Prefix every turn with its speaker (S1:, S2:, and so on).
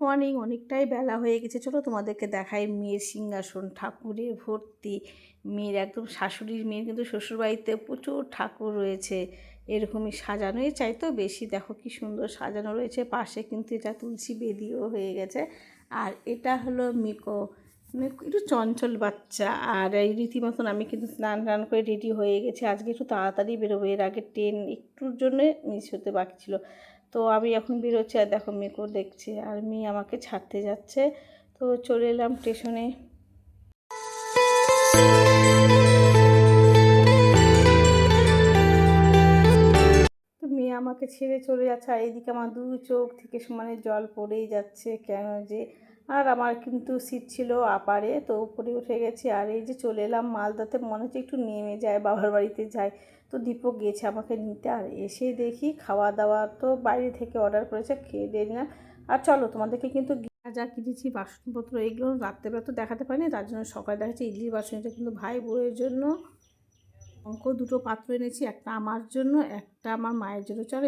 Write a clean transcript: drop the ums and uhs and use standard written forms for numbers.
S1: Morning, অনেকটাই বেলা হয়ে গেছে। চলো তোমাদেরকে দেখাই মেয়ের সিংহাসন, ঠাকুরে ভর্তি। মেয়ের একদম শাশুড়ির মেয়ের কিন্তু শ্বশুরবাড়িতে প্রচুর ঠাকুর রয়েছে, এরকমই সাজানো। এর চাইতেও বেশি, দেখো কি সুন্দর সাজানো রয়েছে। পাশে কিন্তু এটা তুলসী বেদিও হয়ে গেছে। আর এটা হলো মিকো, একটু চঞ্চল বাচ্চা। আর এই রীতিমতন আমি কিন্তু স্নান টান করে রেডি হয়ে গেছি। আজকে একটু তাড়াতাড়ি বেরোবো, এর আগে ট্রেন একটুর জন্য মিস হতে বাকি ছিল। তো আমি এখন বেরোচ্ছি, আর দেখো মেয়েকেও দেখছে, আর মেয়ে আমাকে ছাড়তে যাচ্ছে। তো চলে এলাম স্টেশনে। তো মেয়ে আমাকে ছেড়ে চলে যাচ্ছে, আর এইদিকে আমার দু চোখ থেকে সমানে জল পড়েই যাচ্ছে কেন যে। আর আমার কিন্তু সিট ছিল আপারে, তো উপরে উঠে গেছি। আর এই যে চলে এলাম মালদাতে, মনে হচ্ছে একটু নেমে যায়, বাবার বাড়িতে যাই। তো দীপক গেছে আমাকে নিতে। আর এসে দেখি খাওয়া দাওয়া তো বাইরে থেকে অর্ডার করেছে, খেয়ে দিয়ে নিলাম। আর চলো তোমাদেরকে কিন্তু যা কিনেছি বাসনপত্র এইগুলো রাত্রেবেলা তো দেখাতে পারিনি, তার জন্য সকালে দেখাচ্ছি। ইডলির বাসন, এটা কিন্তু ভাই বউয়ের জন্য। দুটো পাত্র এনেছি, একটা আমার জন্য, একটা আমার মায়ের জন্য। চলো